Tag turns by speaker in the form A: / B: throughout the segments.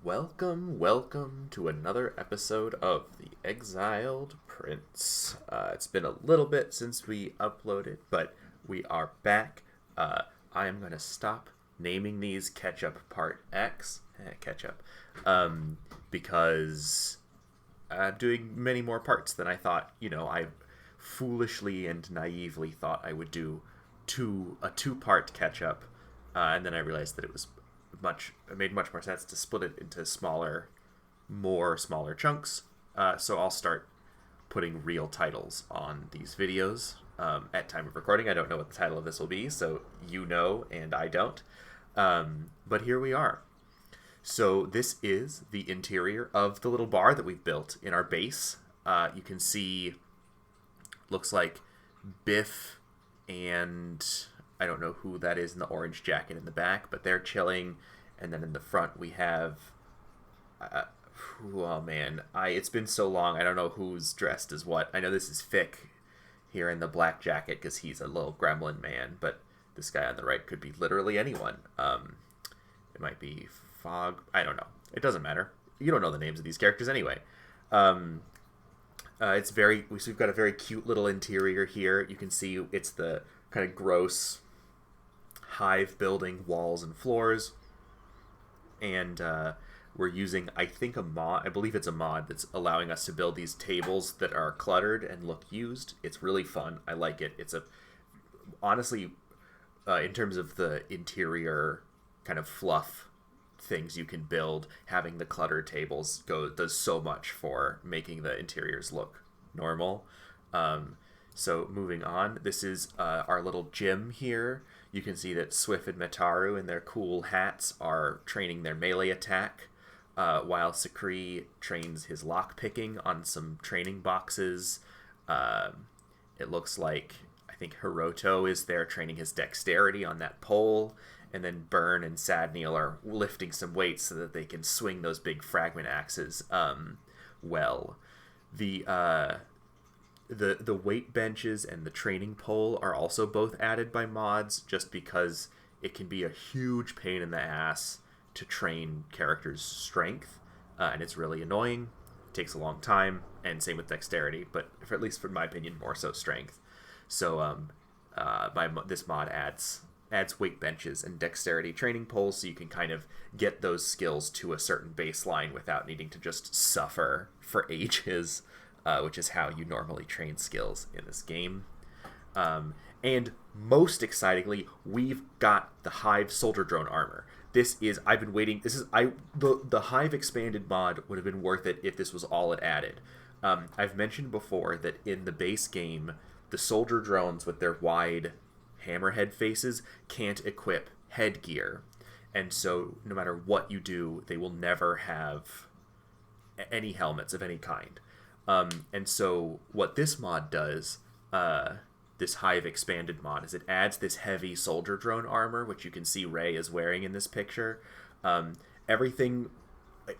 A: Welcome to another episode of the Exiled Prince. It's been a little bit since we uploaded, but we are back. I am going to stop naming these Ketchup Part X, Ketchup, because I'm doing many more parts than I thought. I foolishly and naively thought I would do a two-part Ketchup, and then I realized that it made much more sense to split it into smaller chunks. So I'll start putting real titles on these videos at time of recording. I don't know what the title of this will be, so you know and I don't. But here we are. So this is the interior of the little bar that we've built in our base. You can see, looks like Biff and I don't know who that is in the orange jacket in the back, but they're chilling. And then in the front we have, oh man, it's been so long. I don't know who's dressed as what. I know this is Fick here in the black jacket because he's a little gremlin man, but this guy on the right could be literally anyone. It might be Fog. I don't know. It doesn't matter. You don't know the names of these characters anyway. We've got a very cute little interior here. You can see it's the kind of gross hive building walls and floors, and we're using, I believe it's a mod that's allowing us to build these tables that are cluttered and look used. It's really fun. I like it. Honestly, in terms of the interior kind of fluff things you can build, having the cluttered tables does so much for making the interiors look normal. So moving on, this is our little gym here. You can see that Swift and Mataru in their cool hats are training their melee attack, while Sakri trains his lockpicking on some training boxes. It looks like, I think Hiroto is there training his dexterity on that pole, and then Burn and Sadneil are lifting some weights so that they can swing those big fragment axes well. The weight benches and the training pole are also both added by mods, just because it can be a huge pain in the ass to train characters' strength, and it's really annoying. It takes a long time, and same with dexterity, but at least for my opinion, more so strength. So this mod adds weight benches and dexterity training poles, so you can kind of get those skills to a certain baseline without needing to just suffer for ages. Which is how you normally train skills in this game. And most excitingly, we've got the Hive Soldier Drone armor. I've been waiting. The Hive expanded mod would have been worth it if this was all it added. I've mentioned before that in the base game, the soldier drones with their wide hammerhead faces can't equip headgear. And so no matter what you do, they will never have any helmets of any kind. And so what this mod does, this Hive expanded mod, is it adds this heavy soldier drone armor, which you can see Rey is wearing in this picture. Everything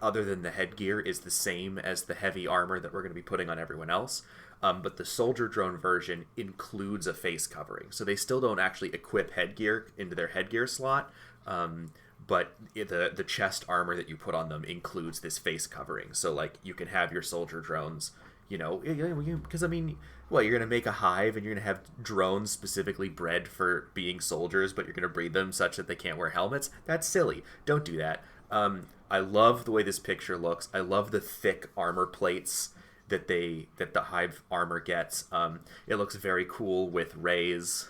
A: other than the headgear is the same as the heavy armor that we're going to be putting on everyone else. But the soldier drone version includes a face covering. So they still don't actually equip headgear into their headgear slot. But the chest armor that you put on them includes this face covering. So, like, you can have your soldier drones, because, you're going to make a hive and you're going to have drones specifically bred for being soldiers, but you're going to breed them such that they can't wear helmets? That's silly. Don't do that. I love the way this picture looks. I love the thick armor plates that the hive armor gets. It looks very cool with Rey's.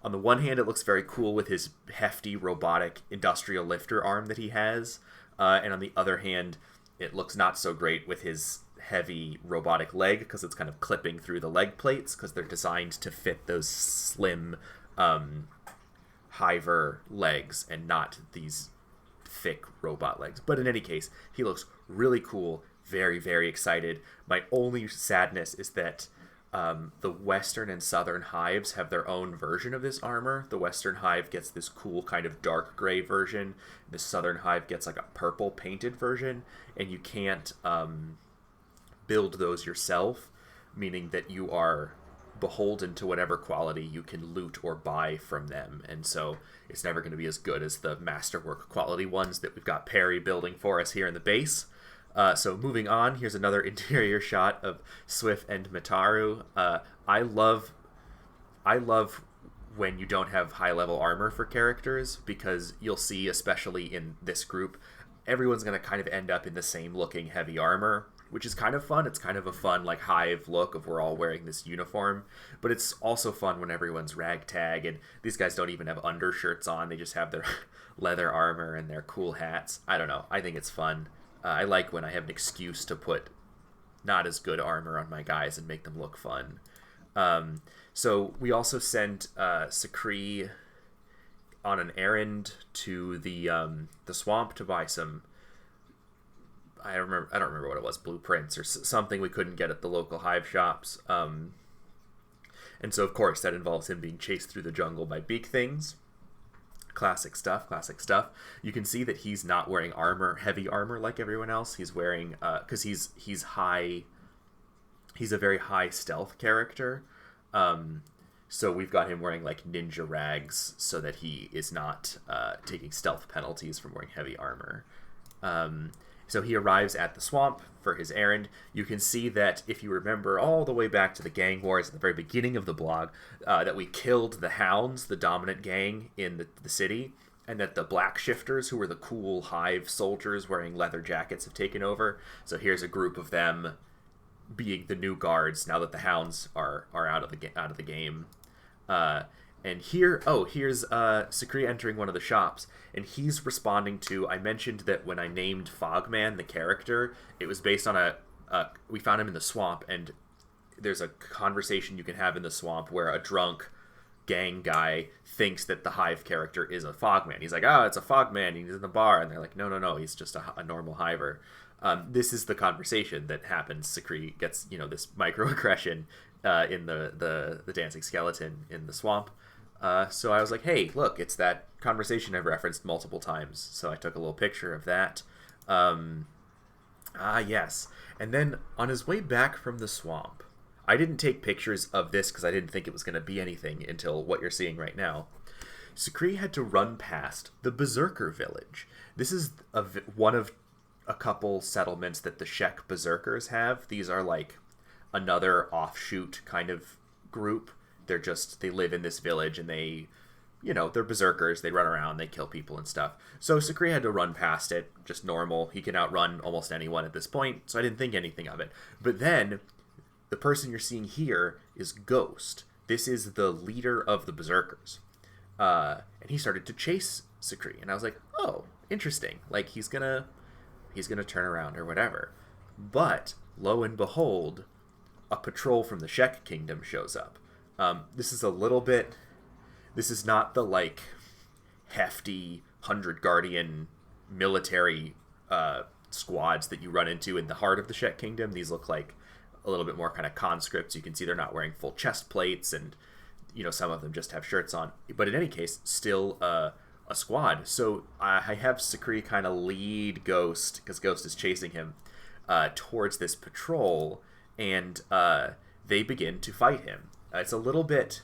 A: On the one hand, it looks very cool with his hefty robotic industrial lifter arm that he has. And on the other hand, it looks not so great with his heavy robotic leg, because it's kind of clipping through the leg plates, because they're designed to fit those slim hiver legs and not these thick robot legs. But in any case, he looks really cool. Very, very excited. My only sadness is that the Western and Southern Hives have their own version of this armor. The Western Hive gets this cool kind of dark gray version. The Southern Hive gets like a purple painted version, and you can't build those yourself, meaning that you are beholden to whatever quality you can loot or buy from them, and so it's never going to be as good as the masterwork quality ones that we've got Perry building for us here in the base. So moving on, here's another interior shot of Swift and Mataru. I love when you don't have high level armor for characters, because you'll see, especially in this group, everyone's going to kind of end up in the same looking heavy armor, which is kind of fun. It's kind of a fun, like, Hive look of we're all wearing this uniform, but it's also fun when everyone's ragtag, and these guys don't even have undershirts on. They just have their leather armor and their cool hats. I don't know. I think it's fun. I like when I have an excuse to put not as good armor on my guys and make them look fun. So we also sent Sakri on an errand to the swamp to buy some. I don't remember what it was, blueprints or something we couldn't get at the local Hive shops. And so of course that involves him being chased through the jungle by beak things. Classic stuff. You can see that he's not wearing heavy armor like everyone else. He's wearing, because he's high. He's a very high stealth character. So we've got him wearing like ninja rags so that he is not taking stealth penalties from wearing heavy armor. So he arrives at the swamp for his errand. You can see that, if you remember all the way back to the gang wars at the very beginning of the blog, that we killed the Hounds, the dominant gang in the city, and that the Black Shifters, who were the cool Hive soldiers wearing leather jackets, have taken over. So here's a group of them being the new guards now that the Hounds are out of the game. And here's Sakri entering one of the shops, and he's responding to, I mentioned that when I named Fogman, the character, it was based on we found him in the swamp, and there's a conversation you can have in the swamp where a drunk gang guy thinks that the Hive character is a Fogman. He's like, it's a Fogman, he's in the bar, and they're like, no, he's just a normal Hiver. This is the conversation that happens. Sakri gets, this microaggression in the dancing skeleton in the swamp. So I was like, hey, look, it's that conversation I've referenced multiple times. So I took a little picture of that. Yes. And then on his way back from the swamp, I didn't take pictures of this because I didn't think it was going to be anything until what you're seeing right now. Sakri had to run past the Berserker village. This is one of a couple settlements that the Shek Berserkers have. These are like another offshoot kind of group. They live in this village, and they're berserkers. They run around, they kill people and stuff. So Sakri had to run past it, just normal. He can outrun almost anyone at this point, so I didn't think anything of it. But then, the person you're seeing here is Ghost. This is the leader of the berserkers. And he started to chase Sakri, and I was like, oh, interesting. Like, he's gonna turn around or whatever. But, lo and behold, a patrol from the Shek Kingdom shows up. This is not the, like, hefty 100 Guardian military squads that you run into in the heart of the Shek Kingdom. These look like a little bit more kind of conscripts. You can see they're not wearing full chest plates, and, some of them just have shirts on. But in any case, still a squad. So I have Sakri kind of lead Ghost, because Ghost is chasing him, towards this patrol, and they begin to fight him. It's a little bit...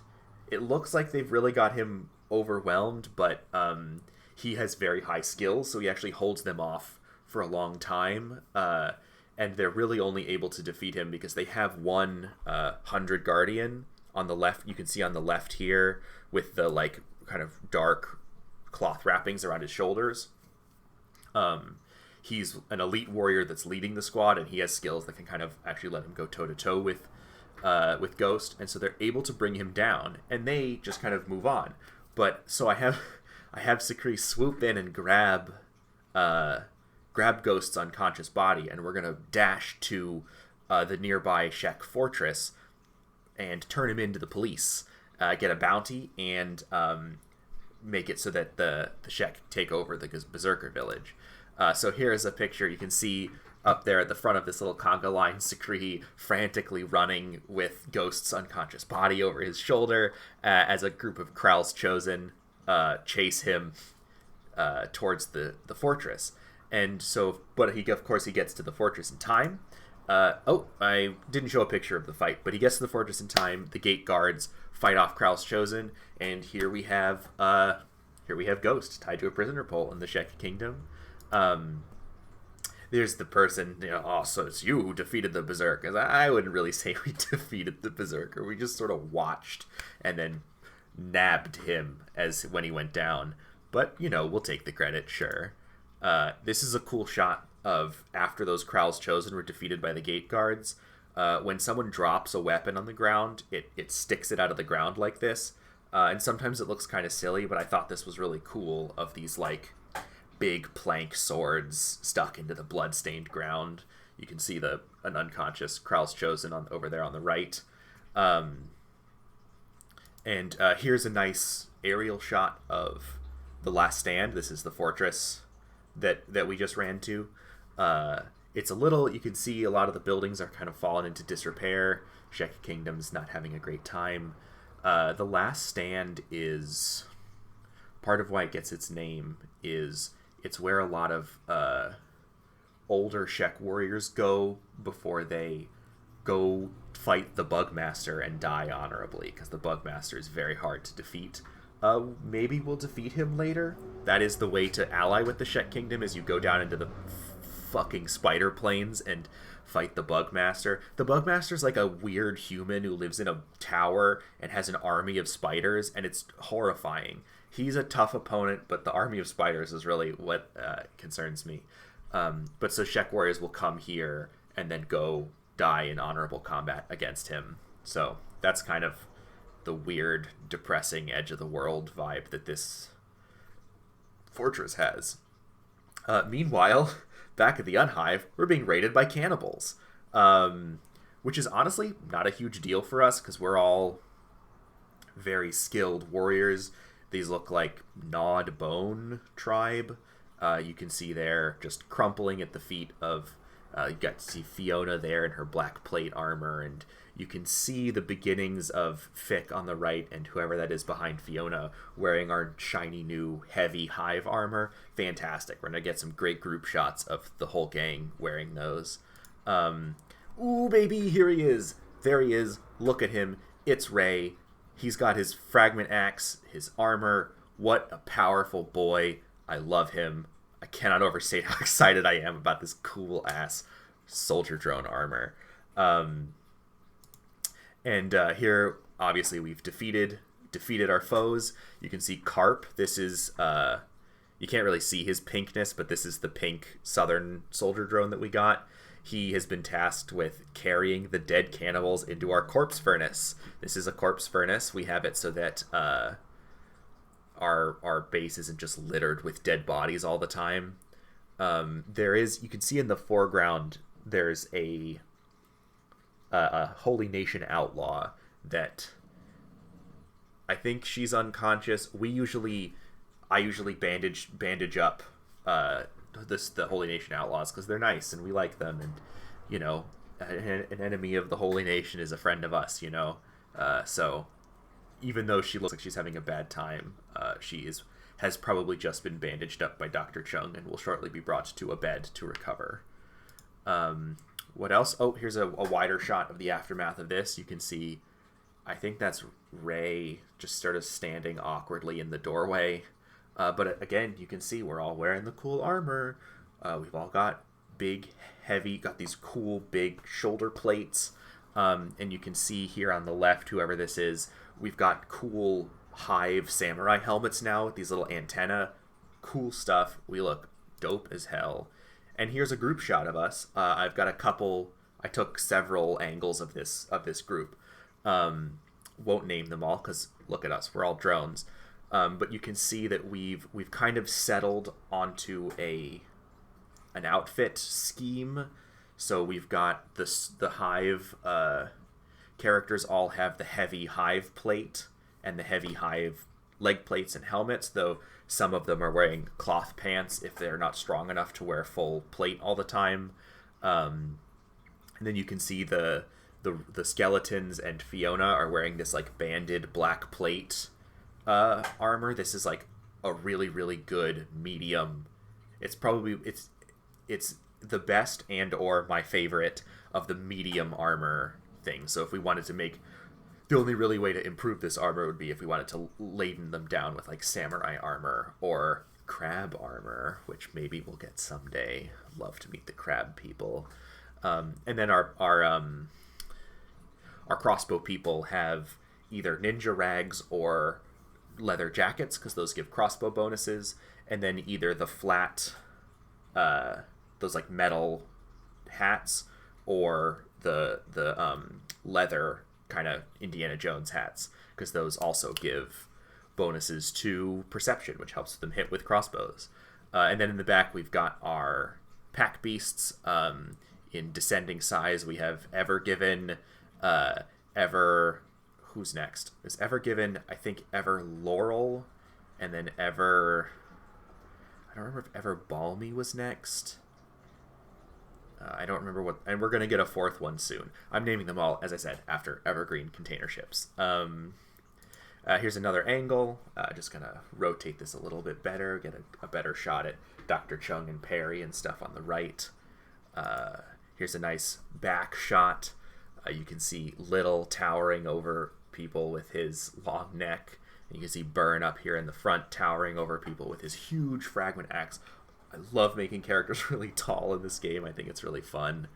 A: It looks like they've really got him overwhelmed, but he has very high skills, so he actually holds them off for a long time. And they're really only able to defeat him because they have one 100 Guardian on the left. You can see on the left here with the, like, kind of dark cloth wrappings around his shoulders. He's an elite warrior that's leading the squad, and he has skills that can kind of actually let him go toe-to-toe with Ghost, and so they're able to bring him down, and they just kind of move on. But so I have Sakri swoop in and grab Ghost's unconscious body, and we're gonna dash to the nearby Shek fortress and turn him into the police, get a bounty, and make it so that the Shek take over the Berserker village. So here's a picture. You can see up there at the front of this little conga line, Sakri frantically running with Ghost's unconscious body over his shoulder as a group of Kral's Chosen chase him towards the fortress. And so, but he gets to the fortress in time, Oh, I didn't show a picture of the fight, but he gets to the fortress in time. The gate guards fight off Kral's Chosen, and here we have Ghost tied to a prisoner pole in the Shek Kingdom. There's the person, oh, so it's you who defeated the Berserker. I wouldn't really say we defeated the Berserker. We just sort of watched and then nabbed him when he went down. But, we'll take the credit, sure. This is a cool shot of after those Kral's Chosen were defeated by the gate guards. When someone drops a weapon on the ground, it sticks it out of the ground like this. And sometimes it looks kind of silly, but I thought this was really cool of these, big plank swords stuck into the blood-stained ground. You can see an unconscious Kral's Chosen over there on the right. And here's a nice aerial shot of the last stand. This is the fortress that we just ran to. It's you can see a lot of the buildings are kind of fallen into disrepair. Shek Kingdom's not having a great time. The last stand is part of why it gets its name is it's where a lot of older Shek warriors go before they go fight the Bugmaster and die honorably, because the Bugmaster is very hard to defeat. Maybe we'll defeat him later. That is the way to ally with the Shek Kingdom, is you go down into the fucking spider plains and fight the Bugmaster. The Bugmaster's like a weird human who lives in a tower and has an army of spiders, and it's horrifying. He's a tough opponent, but the army of spiders is really what concerns me. But so Shek warriors will come here and then go die in honorable combat against him. So that's kind of the weird, depressing edge of the world vibe that this fortress has. Meanwhile, back at the Un-Hive, we're being raided by cannibals, which is honestly not a huge deal for us because we're all very skilled warriors. These look like Gnawed Bone tribe. You can see there just crumpling at the feet of you got to see Fiona there in her black plate armor, and you can see the beginnings of Fick on the right and whoever that is behind Fiona wearing our shiny new heavy hive armor. Fantastic. We're going to get some great group shots of the whole gang wearing those. Ooh, baby, here he is. There he is. Look at him. It's Ray. He's got his fragment axe, his armor. What a powerful boy. I love him. I cannot overstate how excited I am about this cool-ass soldier drone armor. And here, obviously, we've defeated our foes. You can see Carp. This is, you can't really see his pinkness, but this is the pink southern soldier drone that we got. He has been tasked with carrying the dead cannibals into our corpse furnace. This is a corpse furnace. We have it so that our base isn't just littered with dead bodies all the time. You can see in the foreground, there's a Holy Nation outlaw that I think she's unconscious. I usually bandage up the Holy Nation outlaws because they're nice and we like them, and an enemy of the Holy Nation is a friend of us. So even though she looks like she's having a bad time, she has probably just been bandaged up by Dr. Chung and will shortly be brought to a bed to recover. What else? Oh, here's a wider shot of the aftermath of this. You can see, I think that's Ray just sort of standing awkwardly in the doorway. But again, you can see we're all wearing the cool armor. We've all got got these cool big shoulder plates. And you can see here on the left, whoever this is, we've got cool Hive samurai helmets now with these little antenna. Cool stuff. We look dope as hell. And here's a group shot of us. I took several angles of this group. Won't name them all because look at us, we're all drones. But you can see that we've kind of settled onto an outfit scheme. So we've got the Hive characters all have the heavy Hive plate and the heavy Hive leg plates and helmets, though some of them are wearing cloth pants if they're not strong enough to wear full plate all the time. And then you can see the skeletons and Fiona are wearing this banded black plate armor. This is a really, really good medium. It's the best and or my favorite of the medium armor things. So if we wanted to make, the only really way to improve this armor would be if we wanted to laden them down with like samurai armor or crab armor, which maybe we'll get someday. Love to meet the crab people. And then our crossbow people have either ninja rags or leather jackets, because those give crossbow bonuses, and then either the flat, those like metal hats, or the leather kind of Indiana Jones hats, because those also give bonuses to perception, which helps them hit with crossbows. And then in the back we've got our pack beasts. In descending size, we have Ever Given, Ever... Who's next? Is Ever Given, I think, Ever Laurel, and then Ever... I don't remember if Ever Balmy was next. I don't remember what... And we're going to get a fourth one soon. I'm naming them all, as I said, after Evergreen container ships. Here's another angle. Just going to rotate this a little bit better, get a better shot at Dr. Chung and Perry and stuff on the right. Here's a nice back shot. You can see Little towering over people with his long neck. And you can see Burn up here in the front towering over people with his huge fragment axe. I love making characters really tall in this game. I think it's really fun.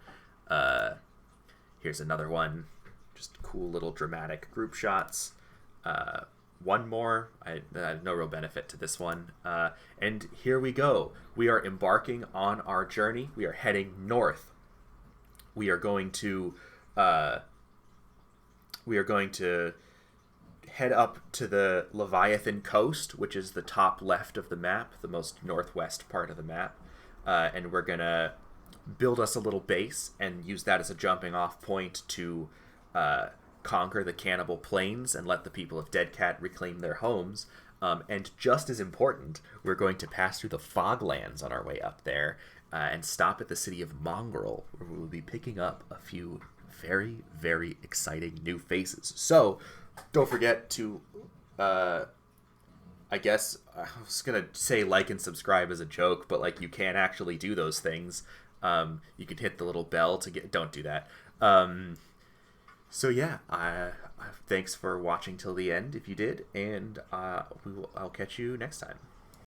A: Here's another one. Just cool little dramatic group shots. One more. I have no real benefit to this one. And here we go. We are embarking on our journey. We are heading north. We are going to head up to the Leviathan coast, which is the top left of the map, the most northwest part of the map. And we're going to build us a little base and use that as a jumping off point to conquer the Cannibal Plains and let the people of Dead Cat reclaim their homes. And just as important, we're going to pass through the Foglands on our way up there and stop at the city of Mongrel, where we will be picking up a few very, very exciting new faces. So, don't forget to, I guess, I was going to say like and subscribe as a joke, but like you can't actually do those things. You can hit the little bell to get, don't do that. So yeah, thanks for watching till the end if you did, and I'll catch you next time.